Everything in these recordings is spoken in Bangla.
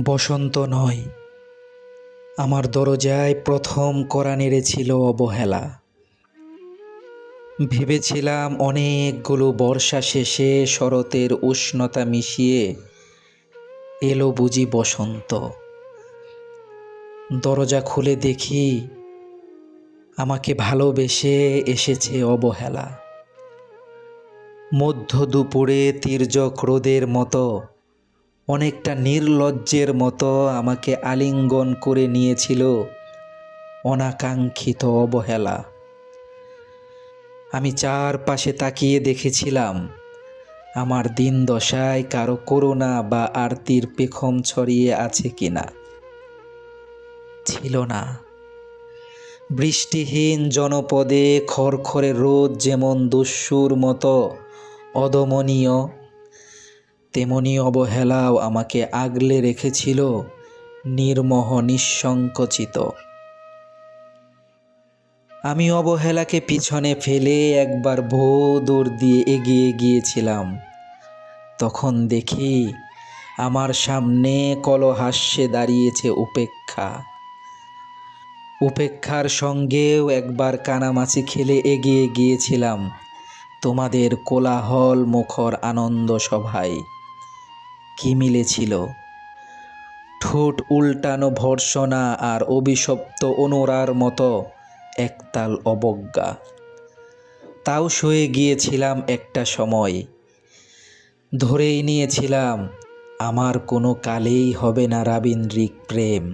বসন্ত নয়, আমার দরজায় প্রথম কড়া নেড়েছিল অবহেলা। ভেবেছিলাম অনেকগুলো বর্ষা শেষে শরতের উষ্ণতা মিশিয়ে এলো বুঝি বসন্ত। দরজা খুলে দেখি আমাকে ভালোবেসে এসেছে অবহেলা। মধ্য দুপুরে তির্যক রোদের মতো, অনেকটা নির্লজ্জের মতো আমাকে আলিঙ্গন করে নিয়েছিল অনাকাঙ্ক্ষিত অবহেলা। আমি চারপাশে তাকিয়ে দেখেছিলাম আমার দিন দশায় কারো করুণা বা আরতির পেখম ছড়িয়ে আছে কিনা। ছিল না। বৃষ্টিহীন জনপদে খড়খড়ে রোদ যেমন দস্যুর মতো অদমনীয়, তেমনি অবহেলাও আমাকে আগলে রেখেছিল নির্মোহ নিঃসংকোচিত। আমি অবহেলাকে পিছনে ফেলে একবার দৌড় দিয়ে এগিয়ে গিয়েছিলাম। তখন দেখি আমার সামনে কলহাস্যে দাঁড়িয়েছে উপেক্ষা। উপেক্ষার সঙ্গেও একবার কানামাছি খেলে এগিয়ে গিয়েছিলাম তোমাদের কোলাহল মুখর আনন্দ সভায়। কি মিলেছিল? ঠোঁট উল্টানো ভর্ৎসনা আর অভিশপ্ত অনুরার মতো একতাল অবজ্ঞা। তাও সয়ে গিয়েছিলাম একটা সময়। ধরেই নিয়েছিলাম আমার কোনো কালেই হবে না রাবীন্দ্রিক প্রেম।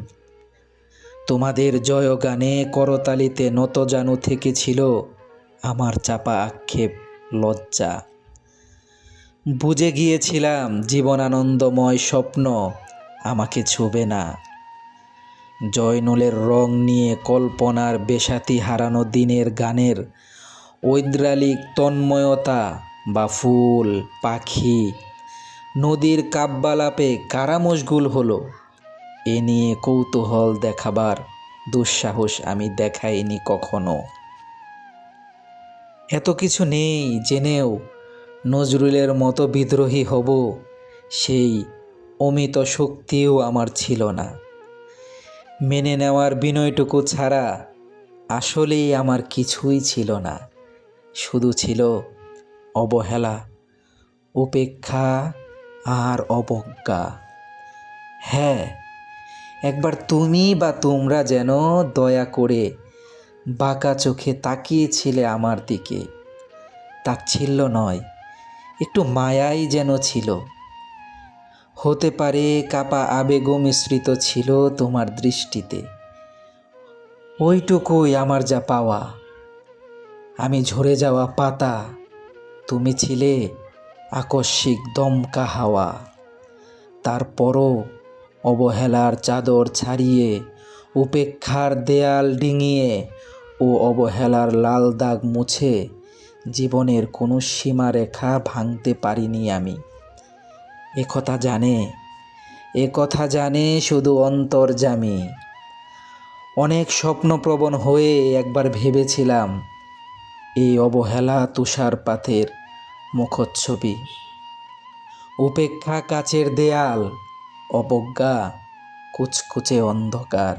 তোমাদের জয়গানে করতালিতে নতজানু থেকেছিল আমার চাপা আক্ষেপ, লজ্জা। বুঝে গিয়েছিলাম জীবনানন্দময় স্বপ্ন আমাকে ছোবে না। জয়নুলের রং নিয়ে কল্পনার বেসাতি হারানো দিনের গানের ঐন্দ্রালিক তন্ময়তা বা ফুল, পাখি, নদীর কাব্যালাপে কারা মশগুল হলো, এ নিয়ে কৌতূহল দেখাবার দুঃসাহস আমি দেখাইনি কখনো। এত কিছু নেই জেনেও নজরুলের মতো বিদ্রোহী হব, সেই অমিত শক্তিও আমার ছিল না। মেনে নেওয়ার বিনয়টুকু ছাড়া আসলেই আমার কিছুই ছিল না। শুধু ছিল অবহেলা, উপেক্ষা আর অবজ্ঞা। হ্যাঁ, একবার তুমি বা তোমরা যেন দয়া করে বাঁকা চোখে তাকিয়েছিলে আমার দিকে। তাচ্ছিল্য নয়, একটু মায়াই যেন ছিল। হতে পারে কাপা আবেগও মিশ্রিত ছিল তোমার দৃষ্টিতে। ওইটুকুই আমার যা পাওয়া। আমি ঝরে যাওয়া পাতা, তুমি ছিলে আকস্মিক দমকা হাওয়া। তারপরও অবহেলার চাদর ছাড়িয়ে, উপেক্ষার দেয়াল ডিঙিয়ে ও অবহেলার লাল দাগ মুছে জীবনের কোনো সীমারেখা ভাঙতে পারিনি আমি। একথা জানে শুধু অন্তর্যামী। অনেক স্বপ্নপ্রবণ হয়ে একবার ভেবেছিলাম এই অবহেলা তুষারপাতের মুখচ্ছবি, উপেক্ষা কাচের দেয়াল, অবজ্ঞা কুচকুচে অন্ধকার।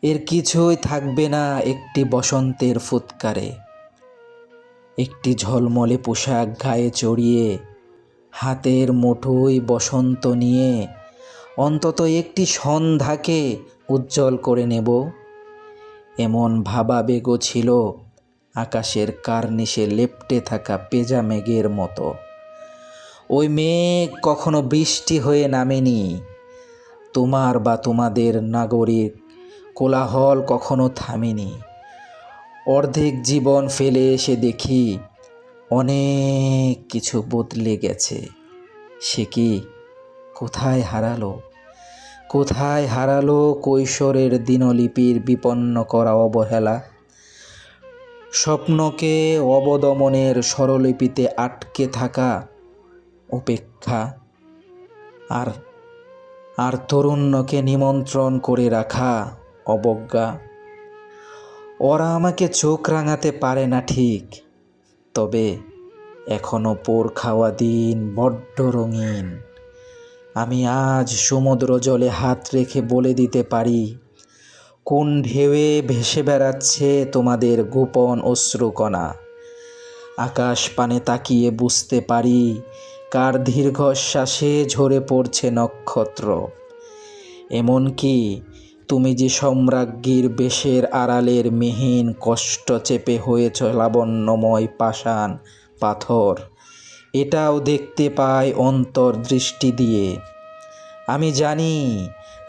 এর কিছুই থাকবে না একটি বসন্তের ফুৎকারে। একটি ঝলমলে পোশাক গায়ে চড়িয়ে, হাতের মুঠোয় বসন্ত নিয়ে অন্তত একটি সন্ধ্যাকে উজ্জ্বল করে নেব, এমন ভাবাবেগও ছিল আকাশের কার্নিশে লেপ্টে থাকা পেঁজা মেঘের মতো। ওই মেঘ কখনো বৃষ্টি হয়ে নামেনি। তোমার বা তোমাদের নাগরিক কোলাহল কখনো থামেনি। অর্ধেক জীবন ফেলে এসে দেখি অনেক কিছু বদলে গেছে। সে কি কোথায় হারালো কৈশোরের দিনলিপির বিপন্ন করা অবহেলা? স্বপ্নকে অবদমনের স্বরলিপিতে আটকে থাকা উপেক্ষা, আর তরুণ্যকে নিমন্ত্রণ করে রাখা অবজ্ঞা। ওরা আমাকে চোখ রাঙাতে পারে না ঠিক, তবে এখনো পোড় খাওয়া দিন বড্ড রঙিন। আমি আজ সমুদ্র জলে হাত রেখে বলে দিতে পারি, কোন ঢেউয়ে ভেসে বেড়াচ্ছে তোমাদের গোপন অশ্রুকণা। আকাশ পানে তাকিয়ে বুঝতে পারি, কার দীর্ঘশ্বাসে ঝরে পড়ছে নক্ষত্র। এমনকি তুমি যে সম্রাজ্ঞীর বেশের আড়ালের মিহিন কষ্ট চেপে হয়েছ লাবণ্যময় পাষাণ পাথর, এটাও দেখতে পাই অন্তর্দৃষ্টি দিয়ে।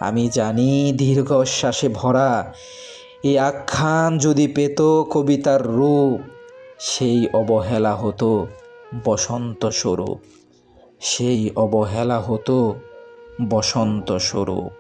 আমি জানি দীর্ঘশ্বাসে ভরা এই আখ্যান যদি পেত কবিতার রূপ, সেই অবহেলা হতো বসন্ত স্বরূপ, সেই অবহেলা হতো বসন্ত স্বরূপ।